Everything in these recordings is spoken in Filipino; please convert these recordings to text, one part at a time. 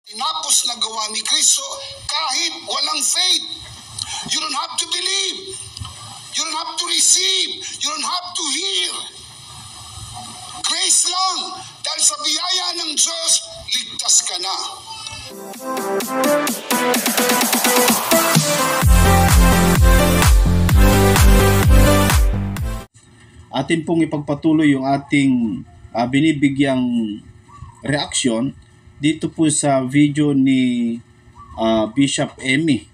Tinapos na gawa ni Kristo kahit walang faith. You don't have to believe. You don't have to receive. You don't have to hear. Grace lang. Dahil sa biyaya ng Diyos, ligtas ka na. Atin pong ipagpatuloy yung ating binibigyang reaksyon dito po sa video ni Bishop Emmy.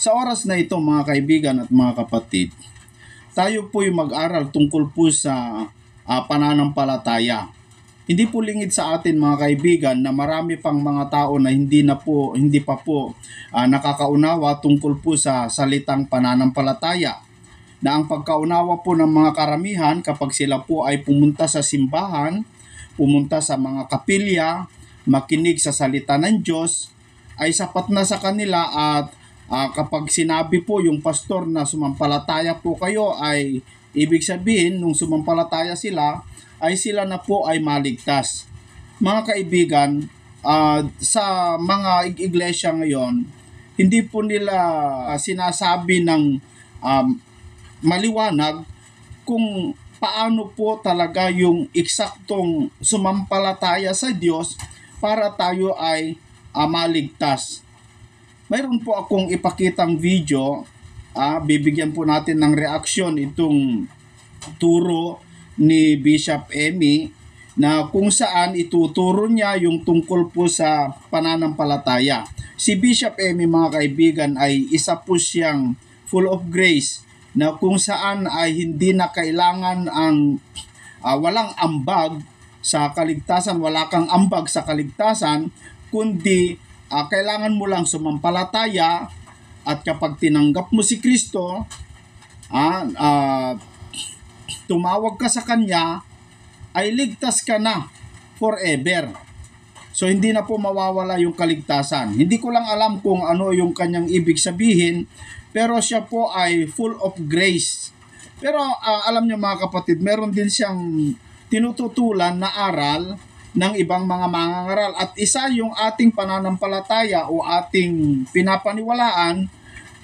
Sa oras na ito mga kaibigan at mga kapatid, tayo po yung mag-aral tungkol po sa pananampalataya. Hindi po lingid sa atin mga kaibigan na marami pang mga tao na hindi pa po nakakaunawa tungkol po sa salitang pananampalataya. Na ang pagkaunawa po ng mga karamihan kapag sila po ay pumunta sa simbahan, pumunta sa mga kapilya, makinig sa salita ng Diyos, ay sapat na sa kanila at kapag sinabi po yung pastor na sumampalataya po kayo ay ibig sabihin nung sumampalataya sila ay sila na po ay maligtas. Mga kaibigan, sa mga iglesia ngayon, hindi po nila sinasabi ng maliwanag kung paano po talaga yung eksaktong sumampalataya sa Diyos para tayo ay maligtas. Mayroon po akong ipakitang video, bibigyan po natin ng reaksyon itong turo ni Bishop Emmy na kung saan ituturo niya yung tungkol po sa pananampalataya. Si Bishop Emmy mga kaibigan ay isa po siyang full of grace na kung saan ay hindi na kailangan ang walang ambag sa kaligtasan, wala kang ambag sa kaligtasan, kundi kailangan mo lang sumampalataya at kapag tinanggap mo si Kristo, tumawag ka sa Kanya, ay ligtas ka na forever. So hindi na po mawawala yung kaligtasan. Hindi ko lang alam kung ano yung kanyang ibig sabihin, pero siya po ay full of grace. Pero alam niyo mga kapatid, meron din siyang tinututulan na aral ng ibang mga mangangaral. At isa yung ating pananampalataya o ating pinapaniwalaan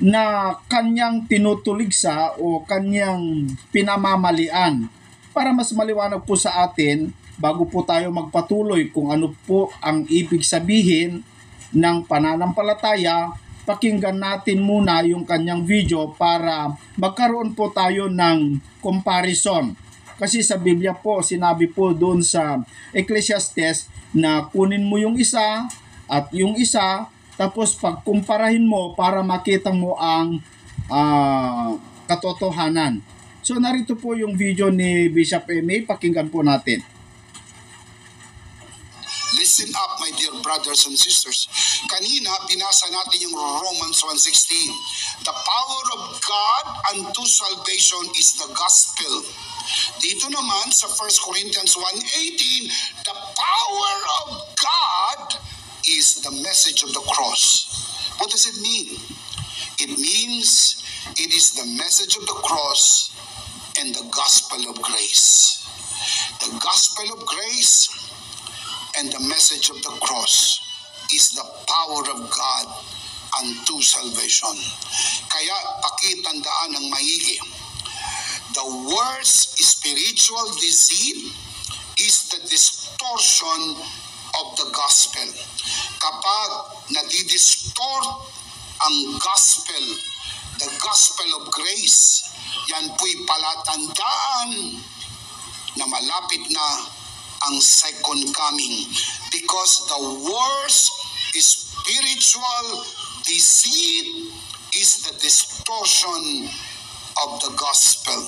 na kanyang tinutuligsa o kanyang pinamamalian. Para mas maliwanag po sa atin, bago po tayo magpatuloy kung ano po ang ibig sabihin ng pananampalataya, pakinggan natin muna yung kanyang video para magkaroon po tayo ng comparison. Kasi sa Biblia po, sinabi po doon sa Ecclesiastes na kunin mo yung isa at yung isa, tapos pagkumparahin mo para makita mo ang katotohanan. So narito po yung video ni Bishop Emmy, pakinggan po natin. Listen up, my dear brothers and sisters. Kanina, binasa natin yung Romans 1:16. The power of God unto salvation is the gospel. Dito naman sa 1 Corinthians 1:18, the power of God is the message of the cross. What does it mean? It means it is the message of the cross and the gospel of grace. The gospel of grace and the message of the cross is the power of God unto salvation. Kaya pakitandaan ng maigi. The worst spiritual disease is the distortion of the gospel. Kapag nadidistort ang gospel, the gospel of grace, yan po'y palatandaan na malapit na ang second coming, because the worst spiritual deceit is the distortion of the gospel.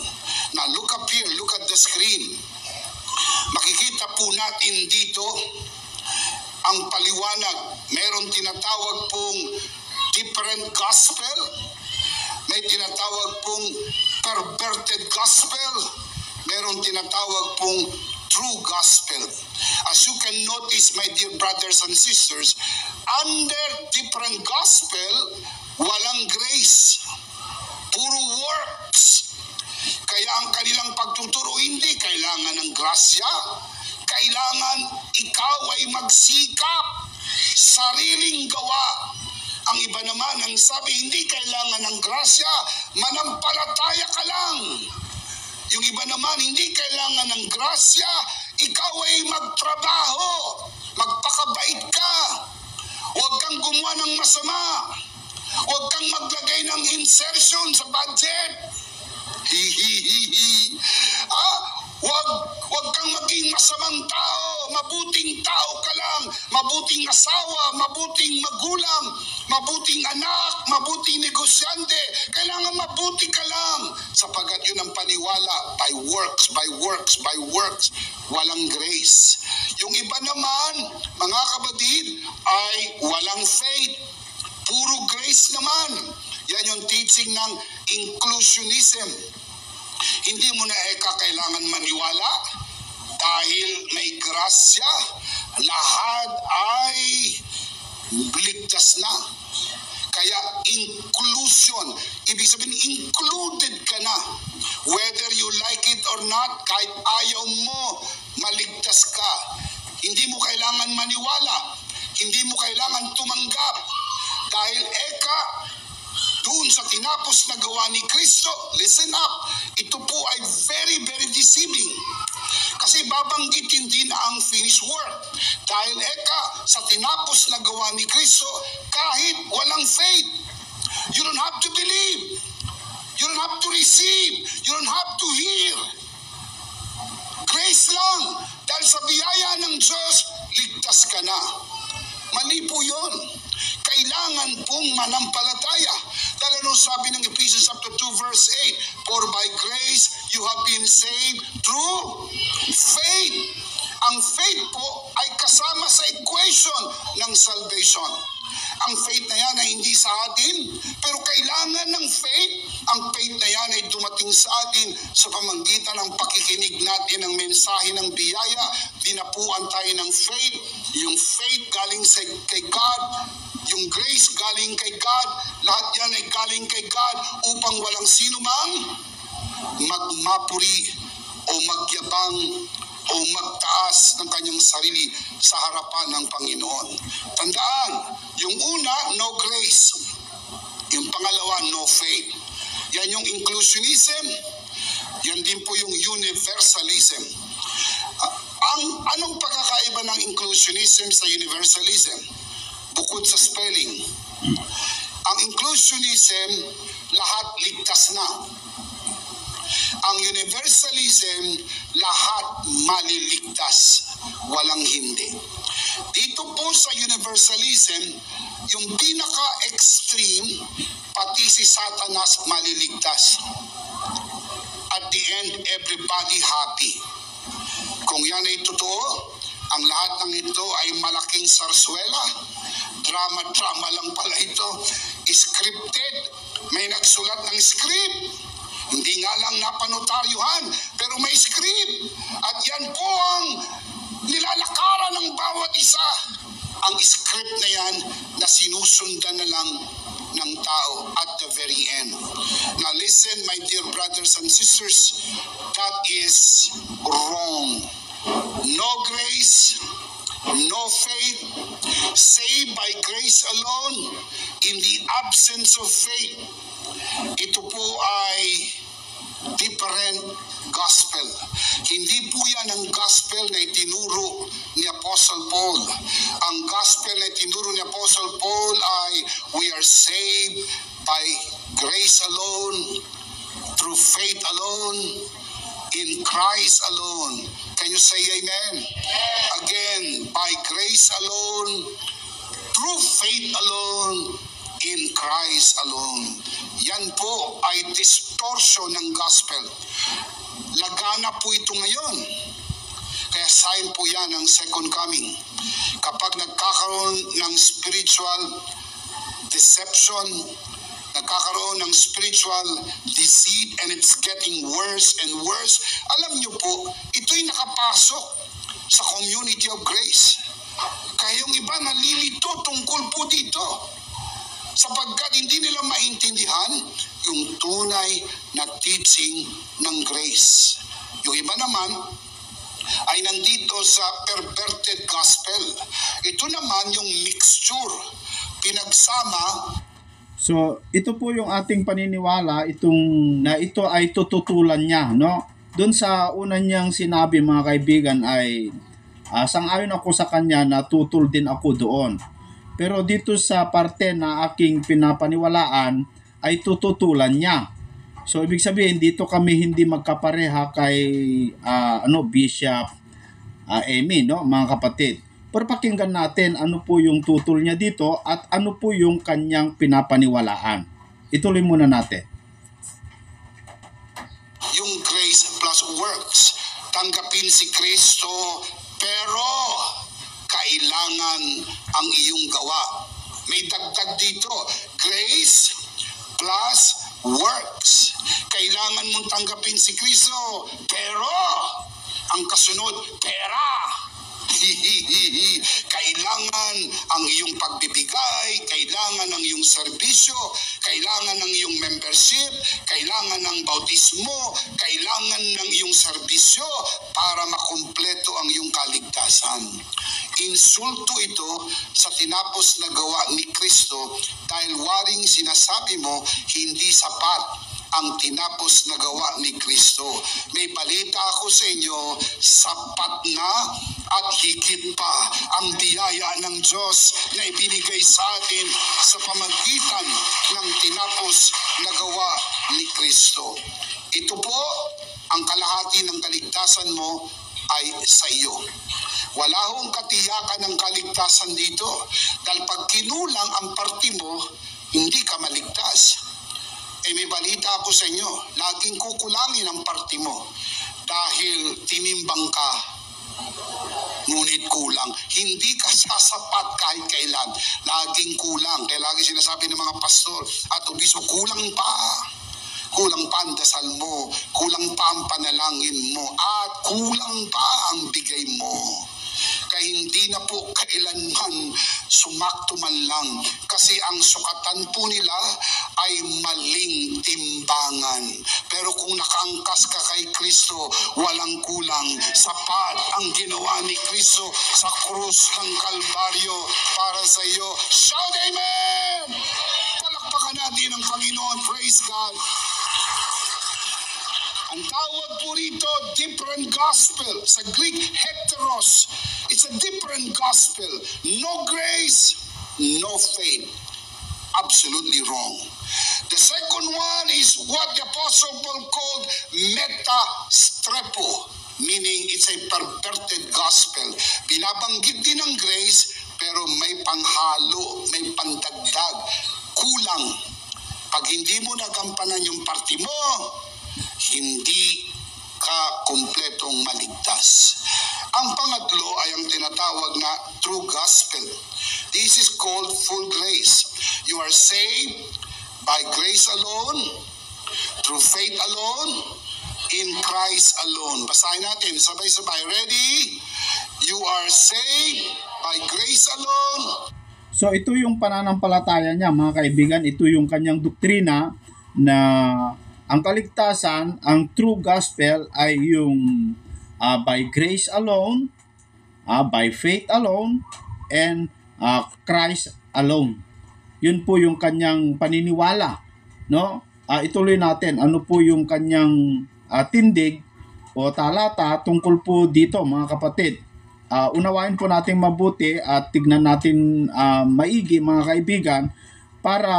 Now look up here, look at the screen. Makikita po natin dito ang paliwanag. Meron tinatawag pong different gospel, may tinatawag pong perverted gospel, meron tinatawag pong true gospel. As you can notice, my dear brothers and sisters, under different gospel, walang grace. Puro works. Kaya ang kanilang pagtuturo, hindi kailangan ng grasya. Kailangan ikaw ay magsikap. sariling gawa. Ang iba naman ang sabi, hindi kailangan ng grasya, manampalataya ka lang. Yung iba naman, hindi kailangan ng grasya, ikaw ay magtrabaho, magpakabait ka, huwag kang gumawa ng masama, huwag kang maglagay ng insertion sa budget. Huwag kang maging masamang tao, mabuting tao ka lang, mabuting asawa, mabuting magulang, mabuting anak, mabuting negosyante. Kailangan mabuti ka lang, sapagat yun ang paniwala, by works, by works, by works, walang grace. Yung iba naman, mga kapatid, ay walang faith, puro grace naman. Yan yung teaching ng inclusionism. Hindi mo na kailangan maniwala dahil may grasya, lahat ay ligtas na. Kaya inclusion, ibig sabihin included ka na. Whether you like it or not, kahit ayaw mo, maligtas ka. Hindi mo kailangan maniwala, hindi mo kailangan tumanggap. Dahil doon sa tinapos na gawa ni Kristo, listen up, ito po ay very, very deceiving. Kasi babanggitin din ang finished work. Dahil sa tinapos na gawa ni Kristo, kahit walang faith, you don't have to believe, you don't have to receive, you don't have to hear. Grace lang. Dahil sa biyaya ng Diyos, ligtas ka na. Mali po yun. Kailangan pong manampalataya. Dahil ano sabi ng Ephesians chapter 2 verse 8, for by grace you have been saved through faith. Ang faith po ay kasama sa equation ng salvation. Ang faith na yan ay hindi sa atin, pero kailangan ng faith. Ang faith na yan ay dumating sa atin sa pamamagitan ng pakikinig natin ng mensahe ng biyaya. Dinapuan tayo ng faith. Yung faith galing kay God, yung grace galing kay God, lahat yan ay galing kay God upang walang sino mang magmapuri o magyabang o magtaas ng kanyang sarili sa harapan ng Panginoon. Tandaan, yung una, no grace. Yung pangalawa, no faith. Yan yung inclusionism, yan din po yung universalism. Anong pagkakaiba ng inclusionism sa universalism? Bukod sa spelling. Ang inclusionism, lahat ligtas na. Ang universalism, lahat maliligtas, walang hindi. Dito po sa universalism, yung pinaka-extreme, pati si Satanas maliligtas. At the end, everybody happy. Kung yan ay totoo, ang lahat ng ito ay malaking sarswela. Drama lang pala ito. Scripted. May nagsulat ng script. Hindi nga lang napanotaryuhan, pero may script. At yan po ang nilalakaran ng bawat isa. Ang script na yan na sinusundan na lang ng tao at the very end. Now listen, my dear brothers and sisters, that is wrong. No grace, no faith, saved by grace alone, in the absence of faith. Ito po ay different gospel. Hindi po yan ang gospel na itinuro ni Apostle Paul. Ang gospel na itinuro ni Apostle Paul ay we are saved by grace alone, through faith alone, in Christ alone. Can you say amen? Again, by grace alone, through faith alone, in Christ alone. Yan po ay distortion ng gospel. Lagana po ito ngayon. Kaya sign po yan ng second coming. Kapag nagkakaroon ng spiritual deception, nagkakaroon ng spiritual deceit, and it's getting worse and worse, alam niyo po, ito'y nakapasok sa community of grace. Kaya yung iba nalilito tungkol po dito, sapagkat hindi nila maintindihan yung tunay na teaching ng grace. Yung iba naman, ay nandito sa perverted gospel. Ito naman yung mixture, pinagsama. So, ito po yung ating paniniwala, na ito ay tututulan niya, no? Doon sa una niyang sinabi, mga kaibigan, ay sang-ayon ako sa kanya na tutol din ako doon. Pero dito sa parte na aking pinapaniwalaan ay tututulan niya. So ibig sabihin dito kami hindi magkapareha kay Bishop Emmy, no, mga kapatid. Pero pakinggan natin ano po yung tutol niya dito at ano po yung kanyang pinapaniwalaan. Ituloy muna natin. Yung grace plus works. Tanggapin si Kristo pero kailangan ang iyong gawa. May dagdag dito, grace plus works. Kailangan mong tanggapin si Kristo pero ang kasunod, pera. Kailangan ang iyong pagbibigay, kailangan ang iyong serbisyo, kailangan ng iyong membership, kailangan ng bautismo, kailangan ng iyong serbisyo para makumpleto ang iyong kaligtasan. Insulto ito sa tinapos na gawa ni Kristo dahil waring sinasabi mo hindi sapat ang tinapos na gawa ni Kristo. May balita ako sa inyo, sapat na at higit pa ang biyaya ng Diyos na ibinigay sa atin sa pamagitan ng tinapos na gawa ni Kristo. Ito po ang kalahati ng kaligtasan mo ay sa iyo. Wala hong katiyakan ng kaligtasan dito dahil pag kinulang ang parte mo, hindi ka maligtas. May balita ako sa inyo, laging kukulangin ang parte mo dahil tinimbang ka, ngunit kulang. Hindi ka sasapat kahit kailan. Laging kulang. Kaya lagi sinasabi ng mga pastor at obispo, kulang pa. Kulang pa ang dasal mo, kulang pa ang panalangin mo, at kulang pa ang bigay mo. Kaya hindi na po kailanman sumakto man lang kasi ang sukatan po nila ay maling timbangan. Pero kung nakaangkas ka kay Kristo, walang kulang. Sapat ang ginawa ni Kristo sa krus ng Kalbaryo para sa iyo. Shout amen! Palakpakan natin ang Panginoon. Praise God! Ang tawag po rito, different gospel. Sa Greek, heteros. It's a different gospel. No grace, no faith. Absolutely wrong. The second one is what the Apostle Paul called metastrepo, meaning it's a perverted gospel. Binabanggit din ang grace, pero may panghalo, may pandagdag, kulang. Pag hindi mo nagampanan yung parte mo, hindi ka kumpletong maligtas. Ang pangatlo ay ang tinatawag na true gospel. This is called full grace. You are saved by grace alone, through faith alone, in Christ alone. Basahin natin, sabay-sabay. Ready? You are saved by grace alone. So ito yung pananampalataya niya, mga kaibigan. Ito yung kanyang doktrina na ang kaligtasan, ang true gospel ay yung by grace alone, by faith alone, and Christ alone. Yun po yung kanyang paniniwala, no? Ituloy natin ano po yung kanyang tindig o talata tungkol po dito, mga kapatid. Unawain po natin mabuti at tignan natin maigi, mga kaibigan, para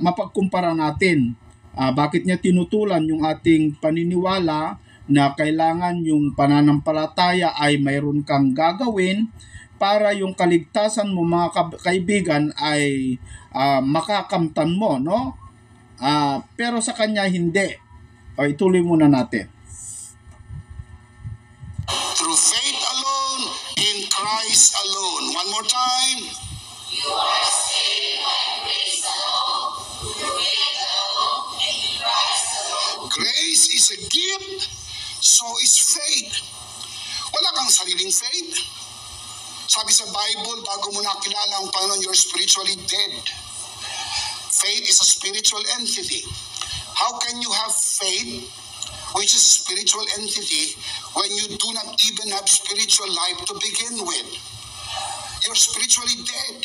mapagkumpara natin bakit niya tinutulan yung ating paniniwala na kailangan yung pananampalataya ay mayroon kang gagawin para yung kaligtasan mo, mga kaibigan, ay makakamtan mo, no? Pero sa kanya hindi. Ituloy muna natin. Through faith alone, in Christ alone. One more time. You are saved by grace alone, through faith alone, and in Christ alone. Grace is a gift, so is faith. Wala kang sariling faith. Sabi sa Bible, bago mo nakilala ang Panginoon, you're spiritually dead. Faith is a spiritual entity. How can you have faith which is spiritual entity, when you do not even have spiritual life to begin with. You're spiritually dead.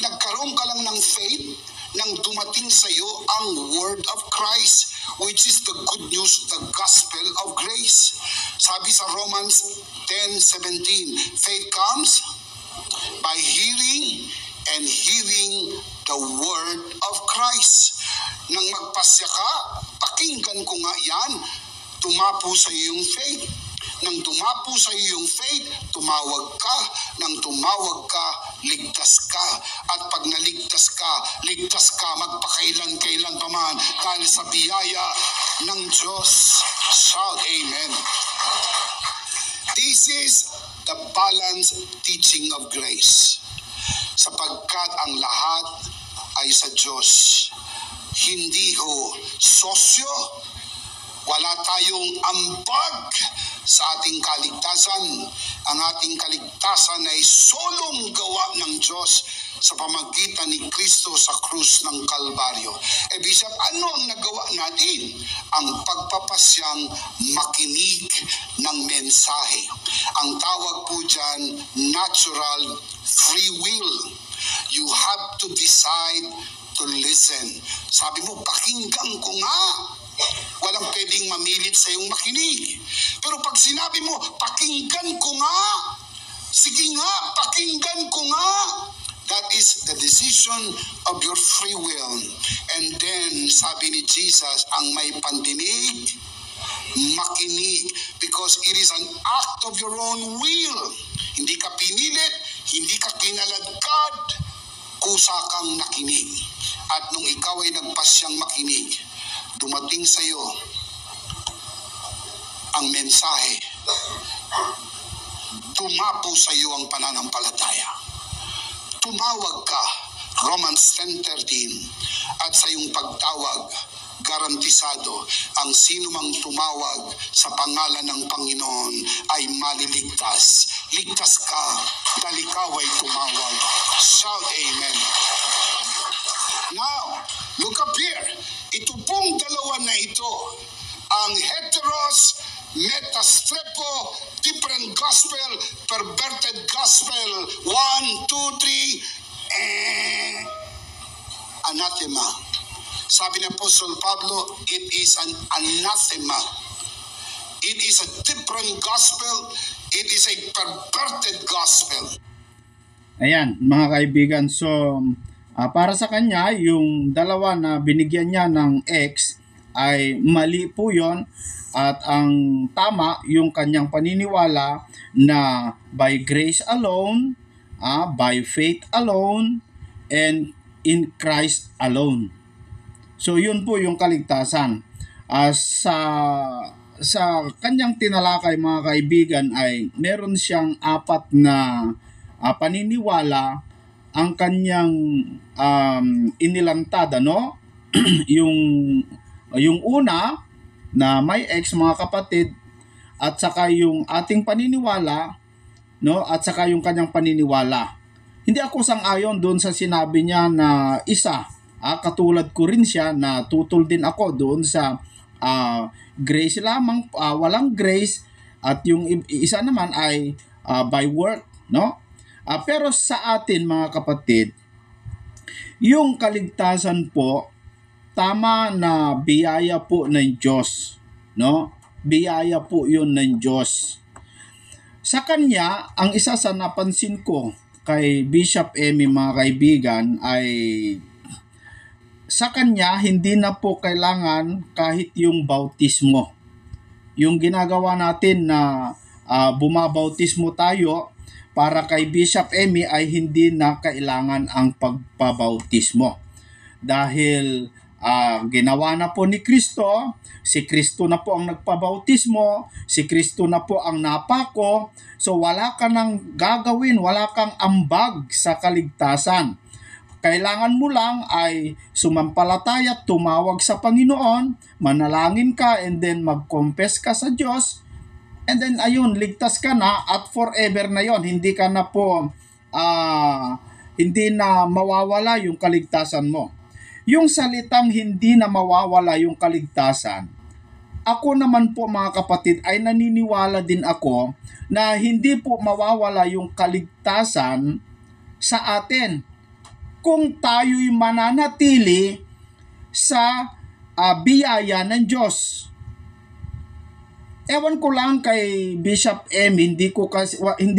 Nagkaroon ka lang ng faith nang dumating sa iyo ang word of Christ, which is the good news, the gospel of grace. Sabi sa Romans 10:17, faith comes by hearing, and hearing the word of Christ. Nang magpasya ka, pakinggan ko nga yan, tumapo sa iyo yung faith. Nang tumapo sa iyo yung faith, tumawag ka. Nang tumawag ka, ligtas ka. At pag ligtas ka magpakailan-kailan pa man dahil sa biyaya ng Diyos. Shout amen. This is the balanced teaching of grace. Sapagkat ang lahat ay sa Diyos. Hindi ho sosyo. Wala tayong ambag sa ating kaligtasan. Ang ating kaligtasan ay solong gawa ng Diyos sa pamagitan ni Kristo sa krus ng Kalbaryo. Bishop, ano ang nagawa natin? Ang pagpapasyang makinig ng mensahe. Ang tawag po dyan, natural free will. You have to decide to listen. Sabi mo, pakinggan ko nga. Walang pwedeng mamilit sa iyong makinig. Pero pag sinabi mo, pakinggan ko nga, sige nga, pakinggan ko nga, that is the decision of your free will. And then, sabi ni Jesus, ang may pandinig, makinig, because it is an act of your own will. Hindi ka pinilit, hindi ka kinaladkad, kusa kang nakinig. At nung ikaw ay nagpasyang makinig, dumating sa iyo ang mensahe. Tumapo sa iyo ang pananampalataya. Tumawag ka, Romans 10:13, at sa iyong pagtawag, garantisado, ang sino mang tumawag sa pangalan ng Panginoon ay maliligtas. Ligtas ka dahil ikaw ay tumawag. Shout amen. Now, look up here. Ito pong dalawa na ito, ang heteros, metastrepo, different gospel, perverted gospel, 1, 2, 3, anathema. Sabi ni Apostle Pablo, it is an anathema. It is a different gospel. It is a perverted gospel. Ayan, mga kaibigan, so para sa kanya, yung dalawa na binigyan niya ng X ay mali po yon, at ang tama yung kanyang paniniwala na by grace alone, by faith alone, and in Christ alone. So yun po yung kaligtasan. Sa kanyang tinalakay, mga kaibigan, ay meron siyang 4 na paniniwala ang kanyang inilantad, ano? yung una na may X, mga kapatid, at saka yung ating paniniwala, no? At saka yung kanyang paniniwala. Hindi ako sang-ayon doon sa sinabi niya na isa. Katulad ko rin siya na tutol din ako doon sa grace lamang, walang grace, at yung isa naman ay by work, no? Pero sa atin, mga kapatid, yung kaligtasan po, tama na biyaya po ng Diyos, no? Biyaya po yun ng Diyos. Sa kanya, ang isa sa napansin ko kay Bishop Emmy, mga kaibigan, ay sa kanya hindi na po kailangan kahit yung bautismo. Yung ginagawa natin na bumabautismo tayo, para kay Bishop Emmy ay hindi na kailangan ang pagpabautismo. Dahil ginawa na po ni Kristo, si Kristo na po ang nagpabautismo, si Kristo na po ang napako, so wala ka nang gagawin, wala kang ambag sa kaligtasan. Kailangan mo lang ay sumampalataya, tumawag sa Panginoon, manalangin ka, and then mag-confess ka sa Diyos, and then ayun, ligtas ka na at forever na yon. Hindi ka na po, hindi na mawawala yung kaligtasan mo. Yung salitang hindi na mawawala yung kaligtasan, Ako naman po mga kapatid ay naniniwala din ako na hindi po mawawala yung kaligtasan sa atin kung tayo'y mananatili sa biyaya ng Diyos. Ewan ko lang kay Bishop M, hindi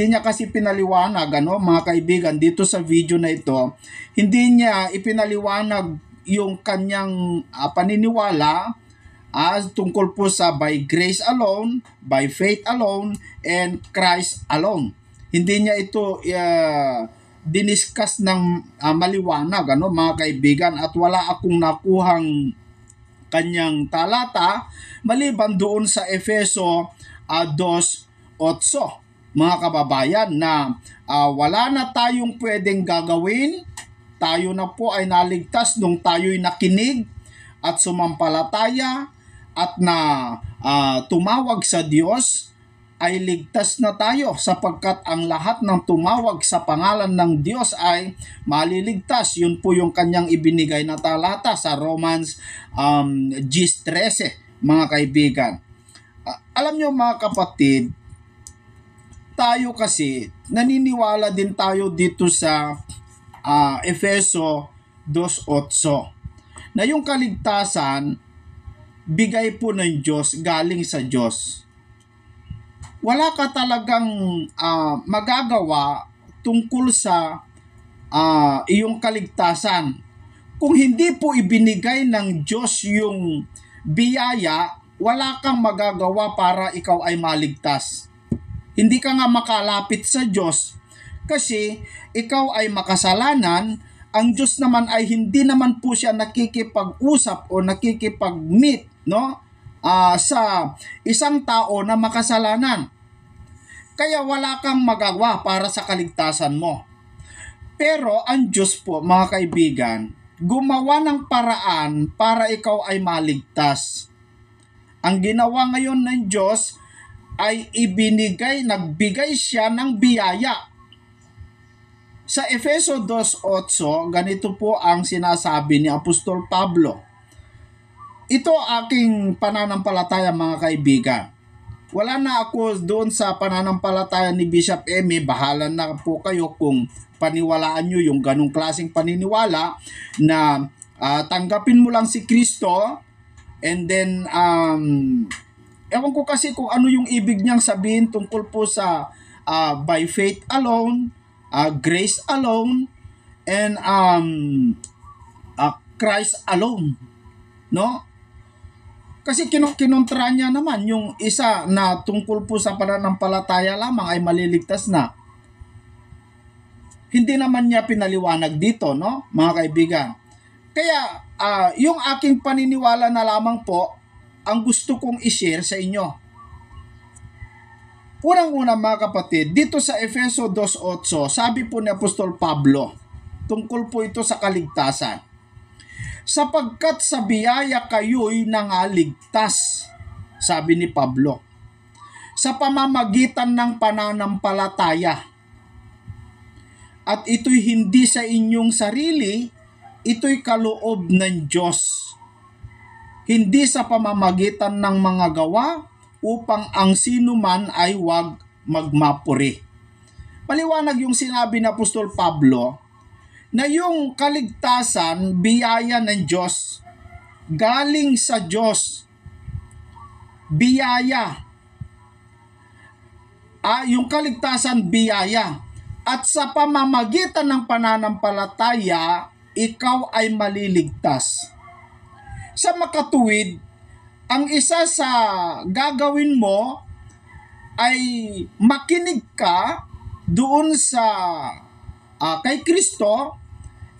niya kasi pinaliwanag, mga kaibigan, dito sa video na ito, hindi niya ipinaliwanag yung kanyang paniniwala tungkol po sa by grace alone, by faith alone, and Christ alone. Hindi niya ito diniscuss ng maliwanag, mga kaibigan, at wala akong nakuhang kanyang talata maliban doon sa Efeso 2:8, mga kababayan, na wala na tayong pwedeng gagawin. Tayo na po ay naligtas nung tayo'y nakinig at sumampalataya at na tumawag sa Diyos, ay ligtas na tayo sapagkat ang lahat ng tumawag sa pangalan ng Diyos ay maliligtas. Yun po yung kanyang ibinigay na talata sa Romans 10:13, mga kaibigan. Alam nyo mga kapatid, tayo kasi naniniwala din tayo dito sa Efeso 2:8 na yung kaligtasan bigay po ng Diyos, galing sa Diyos. Wala ka talagang magagawa tungkol sa iyong kaligtasan. Kung hindi po ibinigay ng Diyos yung biyaya, wala kang magagawa para ikaw ay maligtas. Hindi ka nga makalapit sa Diyos kasi ikaw ay makasalanan. Ang Diyos naman ay hindi naman po siya nakikipag-usap o nakikipag-meet, sa isang tao na makasalanan. Kaya wala kang magagawa para sa kaligtasan mo. Pero ang Diyos po, mga kaibigan, gumawa ng paraan para ikaw ay maligtas. Ang ginawa ngayon ng Diyos ay nagbigay siya ng biyaya. Sa Efeso 2:8, ganito po ang sinasabi ni Apostol Pablo. Ito aking pananampalataya, mga kaibigan. Wala na ako doon sa pananampalataya ni Bishop Emmy. Bahala na po kayo kung paniwalaan nyo yung ganong klaseng paniniwala na tanggapin mo lang si Kristo and then ewan ko kasi kung ano yung ibig niyang sabihin tungkol po sa by faith alone, grace alone, and Christ alone, no? Kasi kinontra niya naman yung isa na tungkol po sa pananampalataya lamang ay maliligtas na. Hindi naman niya pinaliwanag dito, no, mga kaibigan. Kaya yung aking paniniwala na lamang po ang gusto kong i-share sa inyo. Unang-una, mga kapatid, dito sa Efeso 2:8, sabi po ni Apostol Pablo, tungkol po ito sa kaligtasan. Sapagkat sa biyaya kayo'y nangaligtas, sabi ni Pablo, sa pamamagitan ng pananampalataya. At ito'y hindi sa inyong sarili, ito'y kaloob ng Diyos. Hindi sa pamamagitan ng mga gawa upang ang sino man ay huwag magmapuri. Maliwanag yung sinabi ni Apostol Pablo na yung kaligtasan, biyaya ng Diyos, galing sa Diyos. Biyaya. Yung kaligtasan, biyaya. At sa pamamagitan ng pananampalataya, ikaw ay maliligtas. Sa makatuwid, ang isa sa gagawin mo ay makinig ka doon sa kay Kristo,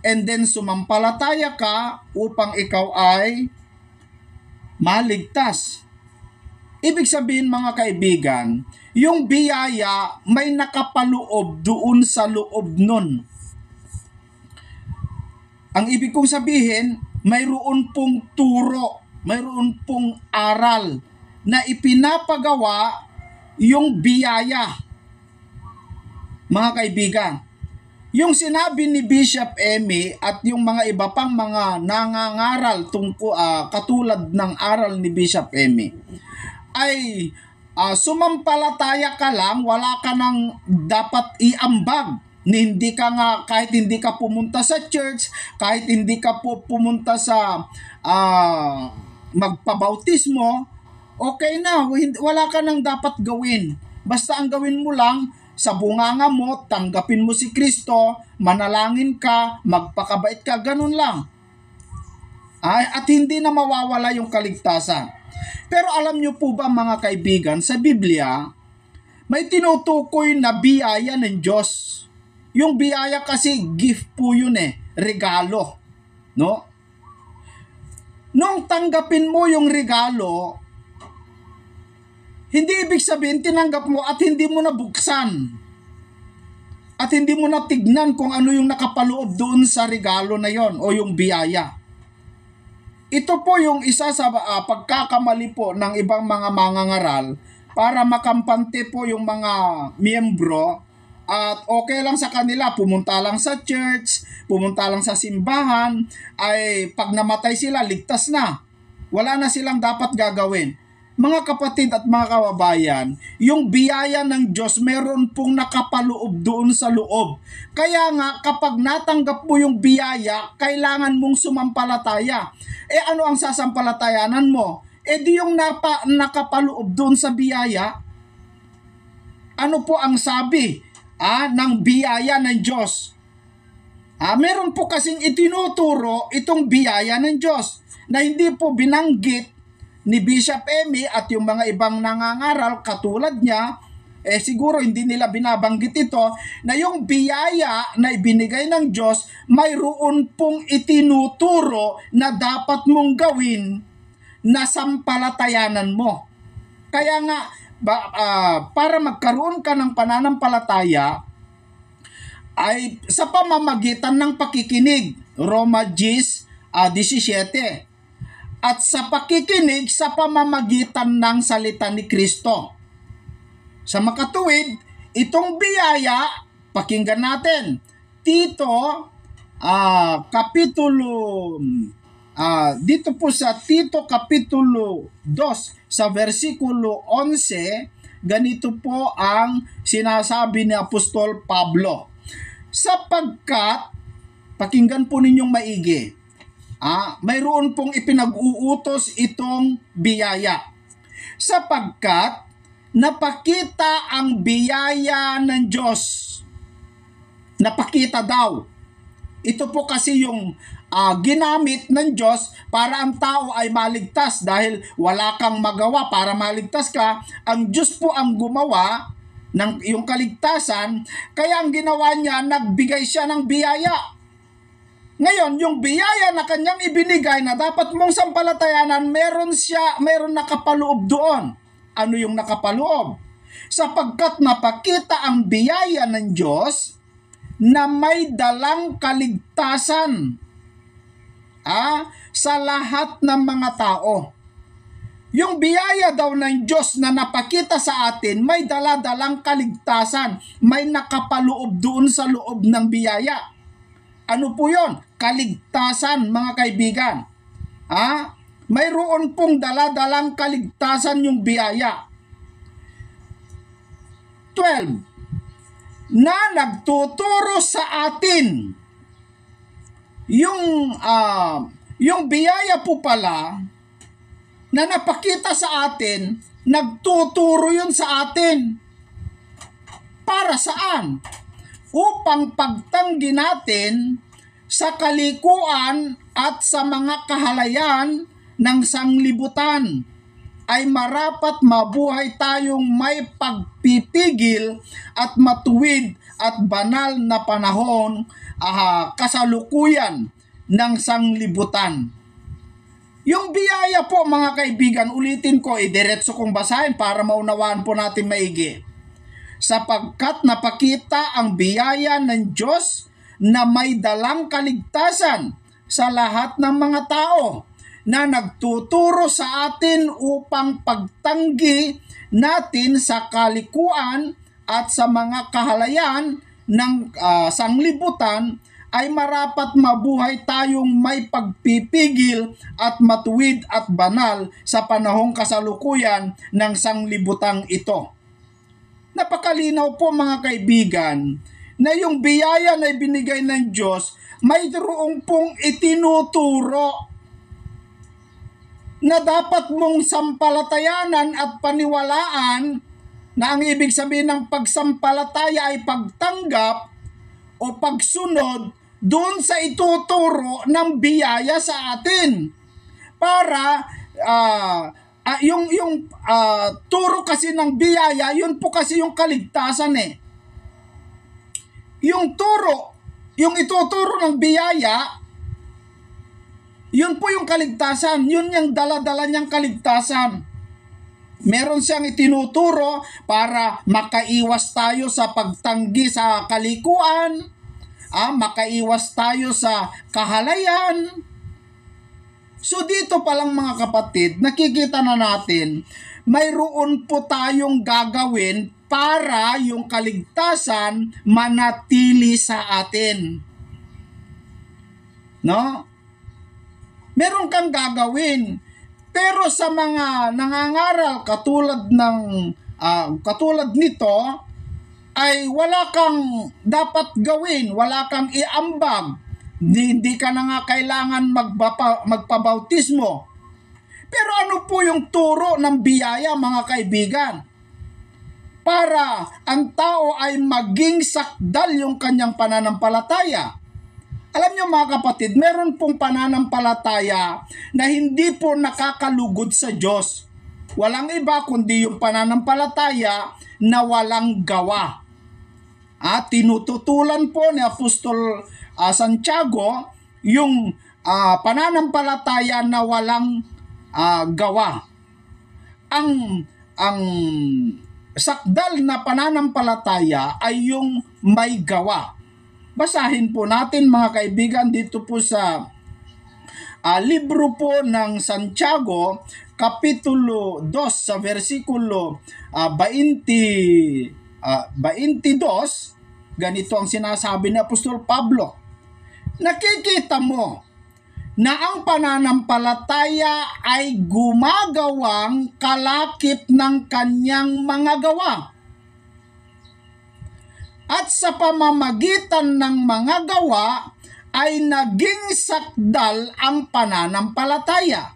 and then sumampalataya ka upang ikaw ay maligtas. Ibig sabihin, mga kaibigan, yung biyaya may nakapaloob doon sa loob nun. Ang ibig kong sabihin, mayroon pong turo, mayroon pong aral na ipinapagawa yung biyaya. Mga kaibigan, Yung sinabi ni Bishop Emmy at yung mga iba pang mga nangangaral katulad ng aral ni Bishop Emmy ay sumampalataya ka lang, wala ka nang dapat iambag. Hindi ka nga, kahit hindi ka pumunta sa church, kahit hindi ka pumunta sa magpabautismo, okay na, wala ka nang dapat gawin. Basta ang gawin mo lang, sa bunganga mo, tanggapin mo si Kristo, manalangin ka, magpakabait ka, ganun lang. At hindi na mawawala yung kaligtasan. Pero alam nyo po ba mga kaibigan, sa Biblia, may tinutukoy na biyaya ng Diyos. Yung biyaya kasi gift po yun regalo. No? Nung tanggapin mo yung regalo, hindi ibig sabihin tinanggap mo at hindi mo nabuksan. At hindi mo natignan kung ano yung nakapaloob doon sa regalo na yon o yung biyaya. Ito po yung isa sa pagkakamali po ng ibang mga mangangaral para makampante po yung mga miyembro at okay lang sa kanila, pumunta lang sa church, pumunta lang sa simbahan, ay pag namatay sila, ligtas na. Wala na silang dapat gagawin. Mga kapatid at mga kababayan, yung biyaya ng Diyos meron pong nakapaloob doon sa loob. Kaya nga kapag natanggap mo yung biyaya, kailangan mong sumampalataya. Ano ang sasampalatayanan mo? Di yung nakapaloob doon sa biyaya. Ano po ang sabi ng biyaya ng Diyos? Meron po kasing itinuturo itong biyaya ng Diyos na hindi po binanggit ni Bishop Emmy at yung mga ibang nangangaral katulad niya, siguro hindi nila binabanggit ito, na yung biyaya na ibinigay ng Diyos, mayroon pong itinuturo na dapat mong gawin na sampalatayanan mo. Kaya nga, para magkaroon ka ng pananampalataya, ay sa pamamagitan ng pakikinig, Roma 10:17. At sa pakikinig sa pamamagitan ng salita ni Kristo. Sa makatuwid, itong biyaya, pakinggan natin. Tito, dito po sa Tito Kapitulo 2, sa versikulo 11, ganito po ang sinasabi ni Apostol Pablo. Sapagkat, pakinggan po ninyong maigi, mayroon pong ipinag-uutos itong biyaya. Sapagkat napakita ang biyaya ng Diyos. Napakita daw. Ito po kasi yung ginamit ng Diyos para ang tao ay maligtas dahil wala kang magawa para maligtas ka. Ang Diyos po ang gumawa ng yung kaligtasan, kaya ang ginawa niya, nagbigay siya ng biyaya. Ngayon, yung biyaya na kanyang ibinigay na dapat mong sampalatayanan, meron nakapaloob doon. Ano yung nakapaloob? Sapagkat napakita ang biyaya ng Diyos na may dalang kaligtasan sa lahat ng mga tao. Yung biyaya daw ng Diyos na napakita sa atin, may dala-dalang kaligtasan, may nakapaloob doon sa loob ng biyaya. Ano po yun? Kaligtasan, mga kaibigan. Mayroon pong dala-dalang kaligtasan yung biyaya. 12. Na nagtuturo sa atin. Yung biyaya po pala na napakita sa atin, nagtuturo yun sa atin. Para saan? Upang pagtanggi natin sa kalikuan at sa mga kahalayan ng sanglibutan ay marapat mabuhay tayong may pagpipigil at matuwid at banal na panahon kasalukuyan ng sanglibutan. Yung biyaya po mga kaibigan, ulitin ko, diretso kong basahin para maunawaan po natin maigi. Sapagkat napakita ang biyaya ng Diyos na may dalang kaligtasan sa lahat ng mga tao na nagtuturo sa atin upang pagtanggi natin sa kalikuan at sa mga kahalayan ng sanglibutan ay marapat mabuhay tayong may pagpipigil at matuwid at banal sa panahong kasalukuyan ng sanglibutang ito. Napakalinaw po mga kaibigan na yung biyaya na ibinigay ng Diyos mayroong pong itinuturo na dapat mong sampalatayanan at paniwalaan, na ang ibig sabihin ng pagsampalataya ay pagtanggap o pagsunod doon sa ituturo ng biyaya sa atin. Para yung turo kasi ng biyaya, yun po kasi yung kaligtasan eh. Yung turo, yung ituturo ng biyaya, yun po yung kaligtasan. Yun yung dala-dala niyang kaligtasan. Meron siyang itinuturo para makaiwas tayo sa pagtanggi sa kalikuan, makaiwas tayo sa kahalayan. So dito pa lang mga kapatid, nakikita na natin, mayroon po tayong gagawin para yung kaligtasan manatili sa atin. No? Meron kang gagawin. Pero sa mga nangangaral katulad nito, ay wala kang dapat gawin, wala kang iambag, hindi ka na nga kailangan magpabautismo. Pero ano po yung turo ng biyaya mga kaibigan? Para ang tao ay maging sakdal yung kanyang pananampalataya. Alam niyo mga kapatid, meron pong pananampalataya na hindi po nakakalugod sa Diyos. Walang iba kundi yung pananampalataya na walang gawa. Tinututulan po ni Apostol Santiago yung pananampalataya na walang gawa. Ang sakdal na pananampalataya ay yung may gawa. Basahin po natin mga kaibigan dito po sa libro po ng Santiago, Kapitulo 2 sa versikulo 22, ganito ang sinasabi ni Apostol Pablo. Nakikita mo na ang pananampalataya ay gumagawang kalakip ng kanyang mga gawa. At sa pamamagitan ng mga gawa ay naging sakdal ang pananampalataya.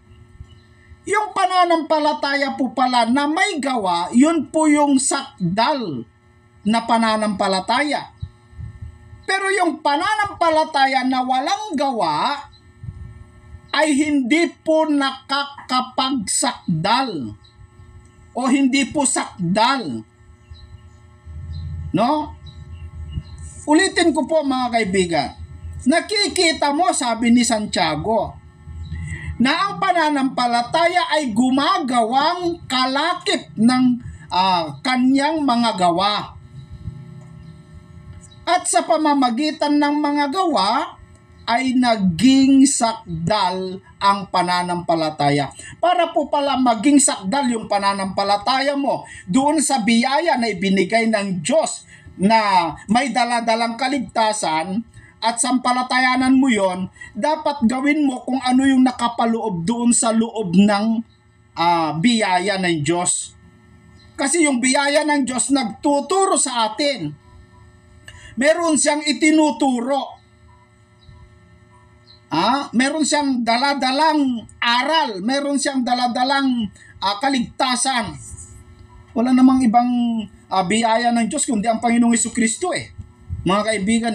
Yung pananampalataya po pala na may gawa, yun po yung sakdal na pananampalataya. Pero yung pananampalataya na walang gawa ay hindi po nakakapagsakdal o hindi po sakdal. No? Ulitin ko po mga kaibigan. Nakikita mo, sabi ni Santiago, na ang pananampalataya ay gumagawang kalakip ng kanyang mga gawa. At sa pamamagitan ng mga gawa, ay naging sakdal ang pananampalataya. Para po pala maging sakdal yung pananampalataya mo doon sa biyaya na ibinigay ng Diyos na may dala-dalang kaligtasan at sampalatayanan mo yon, dapat gawin mo kung ano yung nakapaloob doon sa loob ng biyaya ng Diyos. Kasi yung biyaya ng Diyos nagtuturo sa atin. Meron siyang itinuturo. Meron siyang daladalang aral, meron siyang daladalang kaligtasan. Wala namang ibang biyaya ng Diyos kundi ang Panginoong Jesucristo mga kaibigan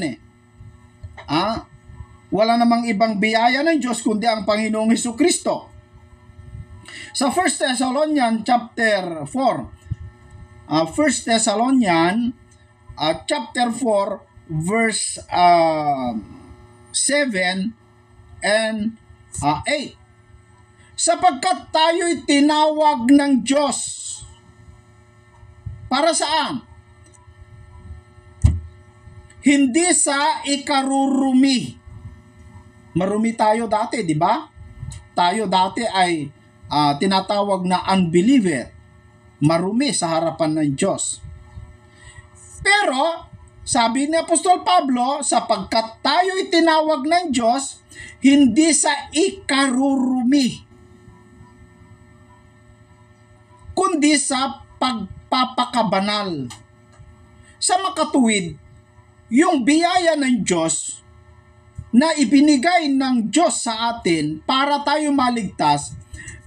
wala namang ibang biyaya ng Diyos kundi ang Panginoong Jesucristo. Sa 1 Thessalonians chapter 4, 1 Thessalonians chapter 4 verse 7 and 8. Sapagkat tayo'y tinawag ng Diyos. Para saan? Hindi sa ikarurumi. Marumi tayo dati, di ba? Tayo dati ay tinatawag na unbeliever. Marumi sa harapan ng Diyos. Pero Sabi ni Apostol Pablo, sapagkat tayo'y tinawag ng Diyos, hindi sa ikarurumi, kundi sa pagpapakabanal. Sa makatuwid, yung biyaya ng Diyos na ibinigay ng Diyos sa atin para tayo maligtas,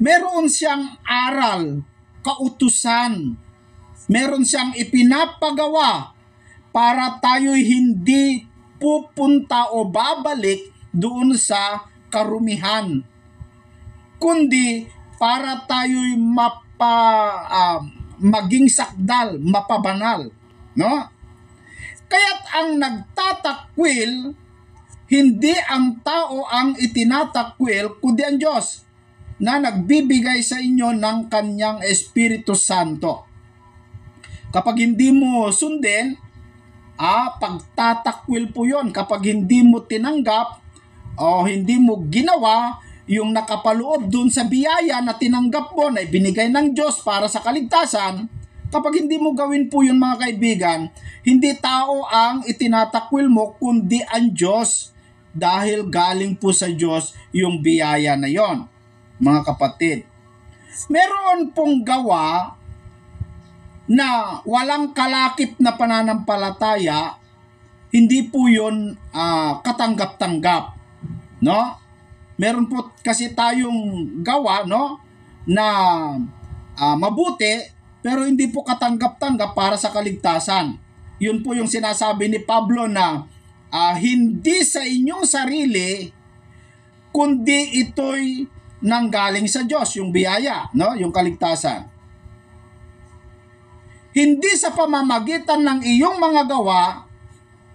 meron siyang aral, kautusan, meron siyang ipinapagawa para tayo'y hindi pupunta o babalik doon sa karumihan, kundi para tayo'y maging sakdal, mapabanal, no? Kaya't ang nagtatakwil, hindi ang tao ang itinatakwil, kundi ang Diyos na nagbibigay sa inyo ng kanyang Espiritu Santo. Kapag hindi mo sundin, pagtatakwil po yon. Kapag hindi mo tinanggap o hindi mo ginawa yung nakapaloob dun sa biyaya na tinanggap mo na ibinigay ng Diyos para sa kaligtasan, kapag hindi mo gawin po yun, mga kaibigan, hindi tao ang itinatakwil mo kundi ang Diyos, dahil galing po sa Diyos yung biyaya na yon. Mga kapatid, meron pong gawa na walang kalakip na pananampalataya, hindi po yun katanggap-tanggap, no? Meron po kasi tayong gawa, no, na mabuti pero hindi po katanggap-tanggap para sa kaligtasan. Yun po yung sinasabi ni Pablo na hindi sa inyong sarili, kundi ito'y nanggaling sa Diyos, yung biyaya, no, yung kaligtasan. Hindi sa pamamagitan ng iyong mga gawa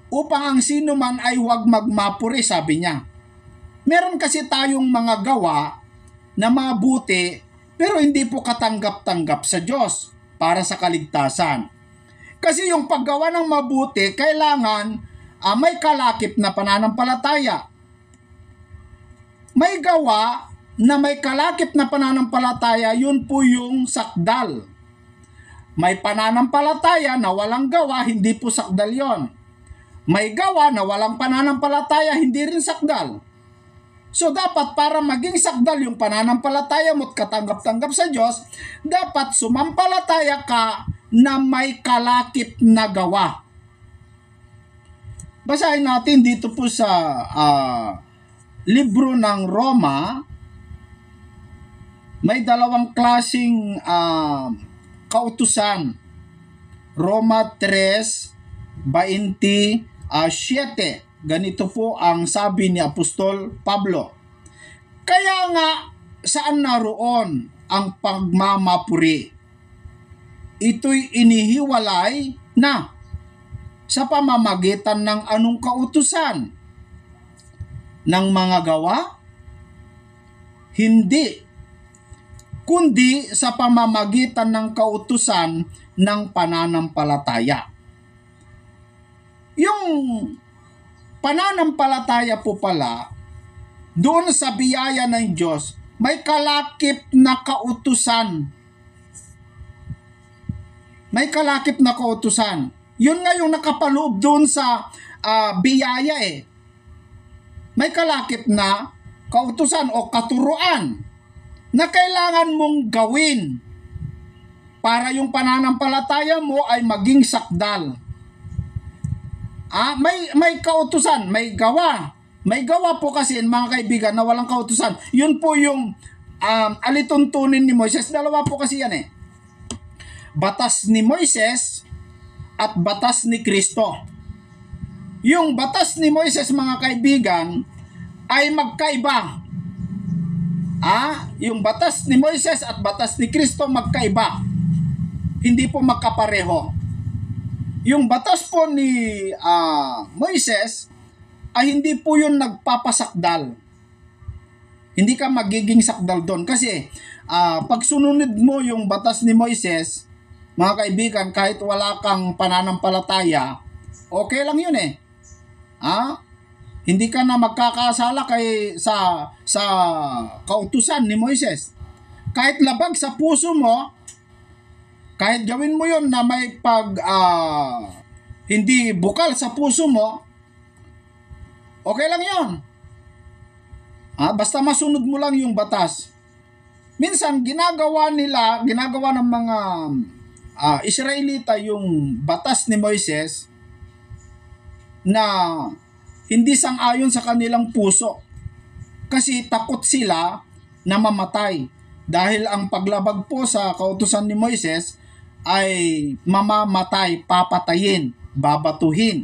upang ang sino man ay huwag magmapuri, sabi niya. Meron kasi tayong mga gawa na mabuti pero hindi po katanggap-tanggap sa Diyos para sa kaligtasan. Kasi yung paggawa ng mabuti, kailangan may kalakip na pananampalataya. May gawa na may kalakip na pananampalataya, yun po yung sakdal. May pananampalataya na walang gawa, hindi po sakdal yon. May gawa na walang pananampalataya, hindi rin sakdal. So dapat para maging sakdal yung pananampalataya mo at katanggap-tanggap sa Diyos, dapat sumampalataya ka na may kalakip na gawa. Basahin natin dito po sa libro ng Roma. May dalawang klaseng kautusan. Roma 3:27. Ganito po ang sabi ni Apostol Pablo. Kaya nga, saan naroon ang pagmamapuri? Ito'y inihiwalay na sa pamamagitan ng anong kautusan? Ng mga gawa? Hindi, kundi sa pamamagitan ng kautusan ng pananampalataya. Yung pananampalataya po pala, doon sa biyaya ng Diyos, may kalakip na kautusan. May kalakip na kautusan. Yun nga yung nakapaloob doon sa biyaya eh. May kalakip na kautusan o katuruan na kailangan mong gawin para yung pananampalataya mo ay maging sakdal. May kautusan, may gawa. May gawa po kasi, mga kaibigan, na walang kautusan. Yun po yung alituntunin ni Moises. Dalawa po kasi yan eh. Batas ni Moises at batas ni Kristo. Yung batas ni Moises, mga kaibigan, ay magkaiba. Yung batas ni Moises at batas ni Kristo magkaiba. Hindi po magkapareho. Yung batas po ni Moises ay hindi po yun nagpapasakdal. Hindi ka magiging sakdal doon. Kasi pag sununod mo yung batas ni Moises, mga kaibigan, kahit wala kang pananampalataya, okay lang yun eh. Hindi ka na magkakasala sa kautusan ni Moises. Kahit labag sa puso mo, kahit gawin mo yon na may hindi bukal sa puso mo, okay lang yon. Basta masunod mo lang yung batas. Minsan, ginagawa ng mga Israelita yung batas ni Moises na hindi sang-ayon sa kanilang puso. Kasi takot sila na mamatay. Dahil ang paglabag po sa kautusan ni Moises ay mamamatay, papatayin, babatuhin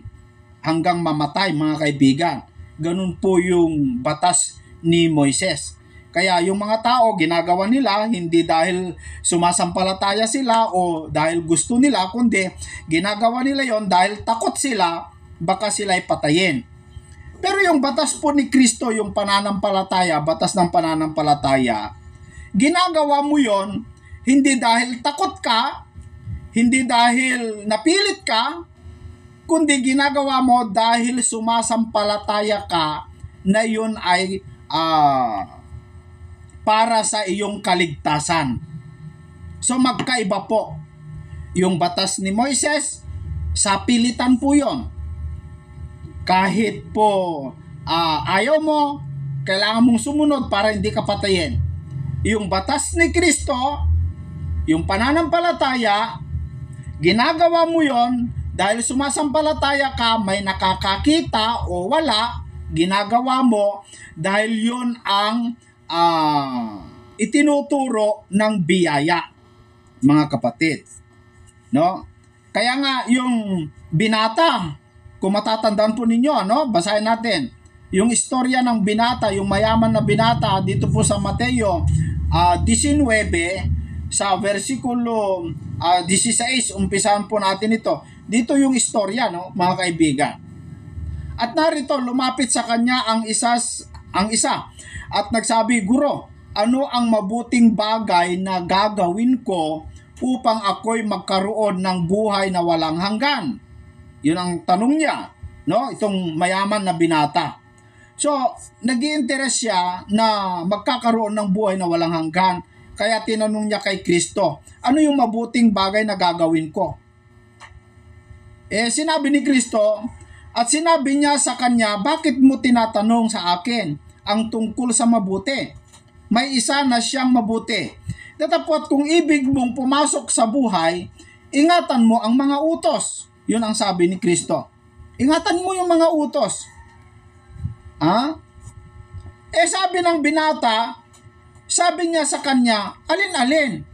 hanggang mamatay, mga kaibigan. Ganun po yung batas ni Moises. Kaya yung mga tao, ginagawa nila hindi dahil sumasampalataya sila o dahil gusto nila, kundi ginagawa nila yon dahil takot sila, baka sila'y patayin. Pero yung batas po ni Kristo, yung pananampalataya, batas ng pananampalataya, ginagawa mo yon hindi dahil takot ka, hindi dahil napilit ka, kundi ginagawa mo dahil sumasampalataya ka na yun ay para sa iyong kaligtasan. So magkaiba po. Yung batas ni Moises, sa pilitan po yon. Kahit po ayaw mo, kailangan mong sumunod para hindi ka patayin. Yung batas ni Kristo, yung pananampalataya, ginagawa mo yon dahil sumasampalataya ka, may nakakakita o wala, ginagawa mo dahil yun ang itinuturo ng biyaya, mga kapatid. No? Kaya nga yung binata, kung matatandaan po ninyo, basahin natin yung istorya ng binata, yung mayaman na binata dito po sa Mateo 19 sa versikulo 16, umpisahan po natin ito. Dito yung istorya, mga kaibigan. At narito, lumapit sa kanya ang isa at nagsabi, "Guro, ano ang mabuting bagay na gagawin ko upang ako'y magkaroon ng buhay na walang hanggan?" Yun ang tanong niya, itong mayaman na binata. So, nag-i-interest siya na magkakaroon ng buhay na walang hanggan. Kaya tinanong niya kay Kristo, ano yung mabuting bagay na gagawin ko? Sinabi ni Kristo, at sinabi niya sa kanya, bakit mo tinatanong sa akin ang tungkol sa mabuti? May isa na siyang mabuti. Datapwat kung ibig mong pumasok sa buhay, ingatan mo ang mga utos. Yun ang sabi ni Kristo. Ingatan mo yung mga utos. Sabi ng binata, sabi niya sa kanya, alin-alin?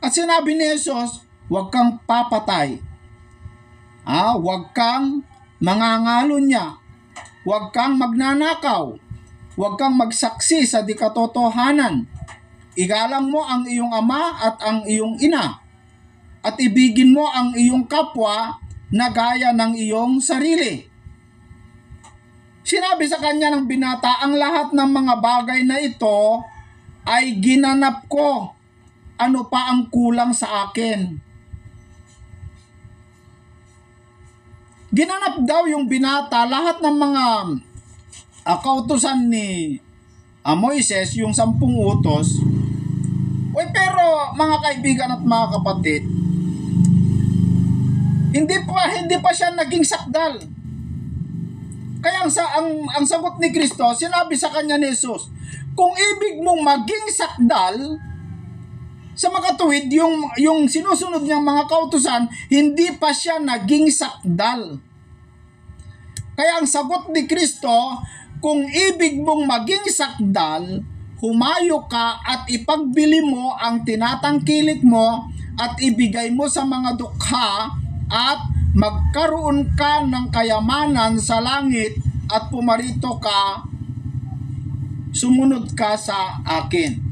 At sinabi ni Jesus, huwag kang papatay. Huwag kang mangangalunya. Huwag kang magnanakaw. Huwag kang magsaksi sa di katotohanan. Igalang mo ang iyong ama at ang iyong ina. At ibigin mo ang iyong kapwa na gaya ng iyong sarili. Sinabi sa kanya ng binata, ang lahat ng mga bagay na ito ay ginanap ko. Ano pa ang kulang sa akin? Ginanap daw yung binata lahat ng mga kautusan ni Moises, yung 10 utos. Pero mga kaibigan at mga kapatid, hindi pa siya naging sakdal. Kaya ang sagot ni Kristo, sinabi sa kanya ni Jesus, kung ibig mong maging sakdal, sa makatuwid, yung sinusunod niyang mga kautusan, hindi pa siya naging sakdal. Kaya ang sagot ni Kristo, kung ibig mong maging sakdal, humayo ka at ipagbili mo ang tinatangkilik mo at ibigay mo sa mga dukha at magkaroon ka ng kayamanan sa langit at pumarito ka, sumunod ka sa akin.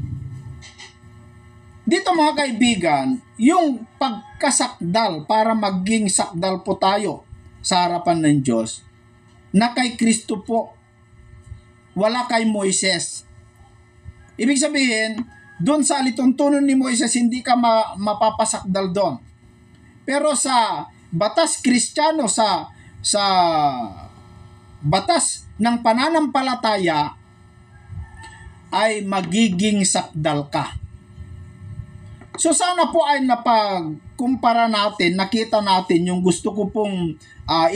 Dito mga kaibigan, yung pagkasakdal para maging sakdal po tayo sa harapan ng Diyos, na kay Kristo po, wala kay Moises. Ibig sabihin, doon sa alituntunan ni Moises, hindi ka mapapasakdal doon. Pero sa batas Kristiyano, sa batas ng pananampalataya, ay magiging sakdal ka. So sana po ay napagkumpara natin, nakita natin yung gusto ko pong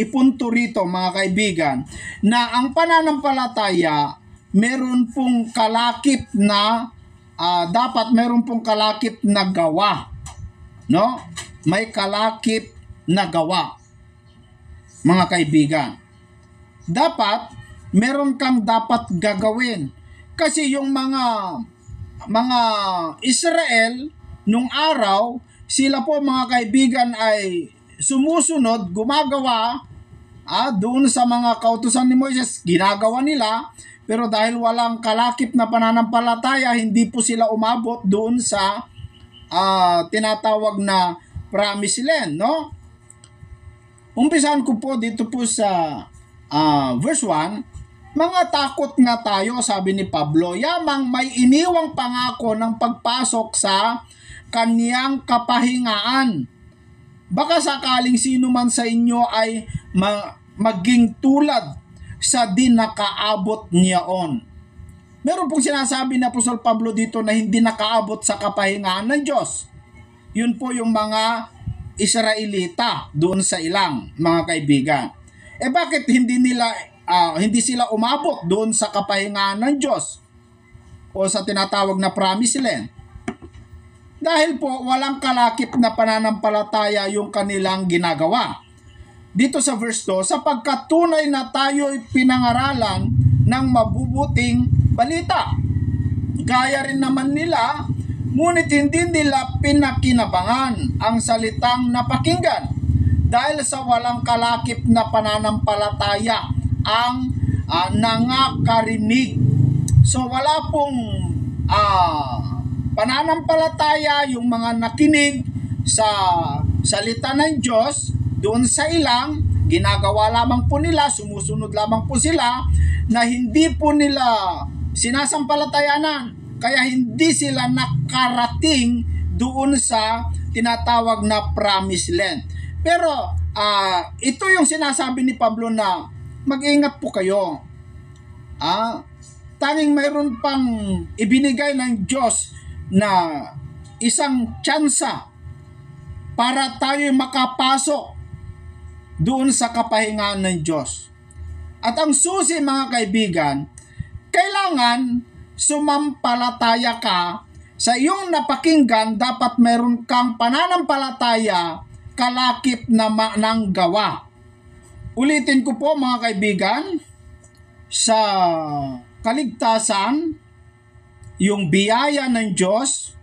ipunto rito mga kaibigan, na ang pananampalataya meron pong kalakip na dapat meron pong kalakip na gawa. No? May kalakip na gawa. Mga kaibigan, dapat meron kang dapat gagawin. Kasi yung mga Israel nung araw, sila po mga kaibigan ay sumusunod, gumagawa doon sa mga kautusan ni Moises, ginagawa nila, pero dahil walang kalakip na pananampalataya, hindi po sila umabot doon sa tinatawag na promised land, no? Umpisahan ko po dito po sa verse 1, mga takot nga tayo, sabi ni Pablo, yamang may iniwang pangako ng pagpasok sa kaniyang kapahingaan. Baka sakaling sino man sa inyo ay maging tulad sa di nakaabot niyaon. Meron pong sinasabi na Apostol Pablo dito na hindi nakaabot sa kapahingaan ng Diyos. Yun po yung mga Israelita doon sa ilang mga kaibigan. Bakit hindi sila umabot doon sa kapahingaan ng Diyos o sa tinatawag na promised land? Dahil po walang kalakip na pananampalataya yung kanilang ginagawa. Dito sa verse 2, sapagkat tunay na tayo'y pinangaralan ng mabubuting balita. Gaya rin naman nila, ngunit hindi nila pinakinabangan ang salitang napakinggan dahil sa walang kalakip na pananampalataya ang nangakarinig. So wala pong pananampalataya yung mga nakinig sa salita ng Diyos doon sa ilang, ginagawa lamang po nila, sumusunod lamang po sila na hindi po nila sinasampalatayanan. Kaya hindi sila nakarating doon sa tinatawag na promised land. Pero ito yung sinasabi ni Pablo na mag-ingat po kayo. Tanging mayroon pang ibinigay ng Diyos na isang tsansa para tayo makapasok doon sa kapahingaan ng Diyos. At ang susi mga kaibigan, kailangan sumampalataya ka sa iyong napakinggan. Dapat meron kang pananampalataya, kalakip na ng gawa. Ulitin ko po mga kaibigan, sa kaligtasan, yung biyaya ng Diyos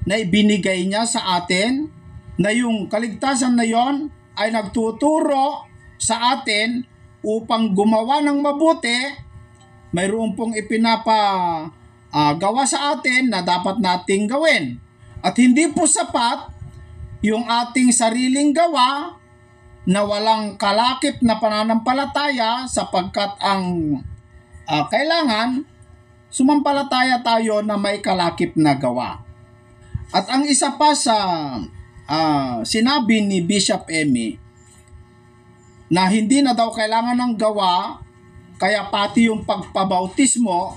na ibinigay niya sa atin, na yung kaligtasan na yon ay nagtuturo sa atin upang gumawa ng mabuti. Mayroon pong gawa sa atin na dapat nating gawin. At hindi po sapat yung ating sariling gawa na walang kalakip na pananampalataya, sapagkat ang kailangan sumampalataya tayo na may kalakip na gawa. At ang isa pa sa sinabi ni Bishop Emmy, na hindi na daw kailangan ng gawa, kaya pati yung pagpabautismo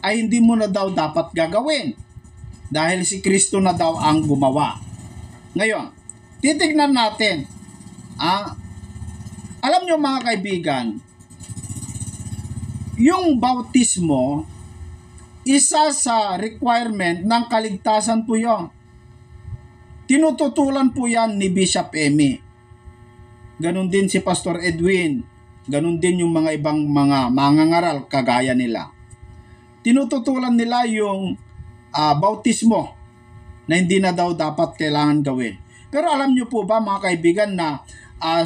ay hindi mo na daw dapat gagawin dahil si Kristo na daw ang gumawa. Ngayon, titignan natin. Alam nyo mga kaibigan, yung bautismo, isa sa requirement ng kaligtasan po yun. Tinututulan po yan ni Bishop Emmy. Ganon din si Pastor Edwin. Ganon din yung mga ibang mga mangangaral kagaya nila. Tinututulan nila yung bautismo na hindi na daw dapat kailangan gawin. Pero alam nyo po ba mga kaibigan na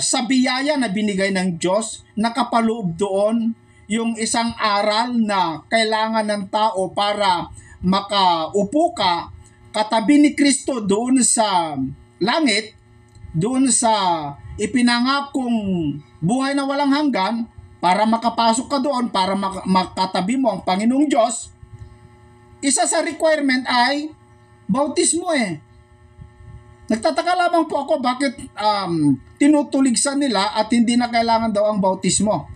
sa biyaya na binigay ng Diyos, nakapaloob doon yung isang aral na kailangan ng tao para makaupo ka katabi ni Kristo doon sa langit, doon sa ipinangakong buhay na walang hanggan, para makapasok ka doon, para makatabi mo ang Panginoong Diyos. Isa sa requirement ay bautismo Nagtataka lamang po ako bakit tinutuligsan nila at hindi na kailangan daw ang bautismo.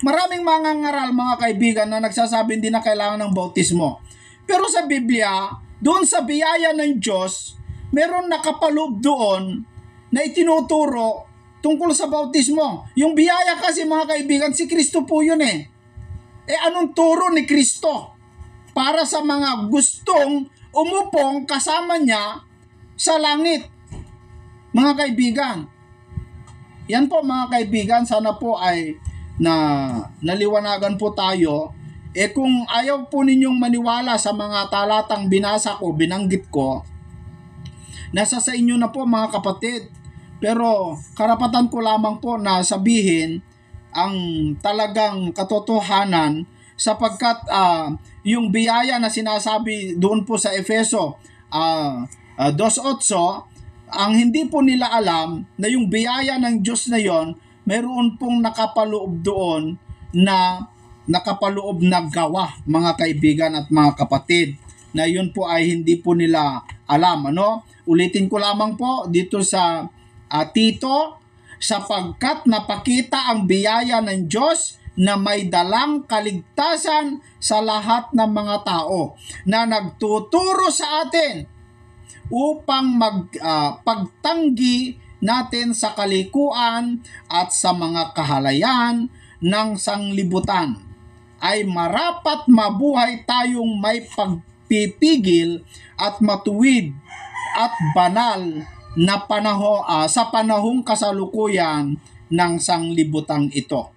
Maraming mga ngaral mga kaibigan na nagsasabi hindi na kailangan ng bautismo. Pero sa Biblia, doon sa biyaya ng Diyos, meron nakapaloob doon na itinuturo tungkol sa bautismo. Yung biyaya kasi mga kaibigan, si Kristo po yun eh. Anong turo ni Kristo para sa mga gustong umupong kasama niya sa langit? Mga kaibigan, yan po mga kaibigan, sana po ay naliwanagan po tayo. Kung ayaw po ninyong maniwala sa mga talatang binasa ko, binanggit ko, nasa sa inyo na po mga kapatid. Pero karapatan ko lamang po na sabihin ang talagang katotohanan, sapagkat yung biyaya na sinasabi doon po sa Efeso 2:8, ang hindi po nila alam na yung biyaya ng Diyos na yon, mayroon pong nakapaloob doon na nakapaloob na gawa, mga kaibigan at mga kapatid, na yun po ay hindi po nila alam. Ulitin ko lamang po dito sa Tito, sapagkat napakita ang biyaya ng Diyos na may dalang kaligtasan sa lahat ng mga tao, na nagtuturo sa atin upang pagtanggi natin sa kalikuan at sa mga kahalayan ng sanglibutan, ay marapat mabuhay tayong may pagpipigil at matuwid at banal na sa panahong kasalukuyan ng sanglibutang ito.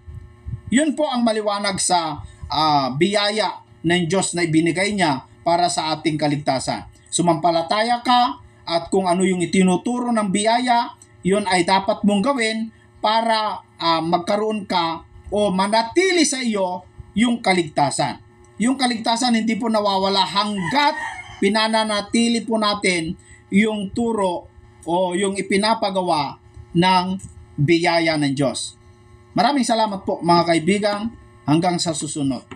Yun po ang maliwanag sa biyaya ng Diyos na ibinigay niya para sa ating kaligtasan. Sumampalataya ka, at kung ano yung itinuturo ng biyaya, yun ay dapat mong gawin para magkaroon ka o manatili sa iyo yung kaligtasan. Yung kaligtasan hindi po nawawala hanggat pinananatili po natin yung turo o yung ipinapagawa ng biyaya ng Diyos. Maraming salamat po mga kaibigan, hanggang sa susunod.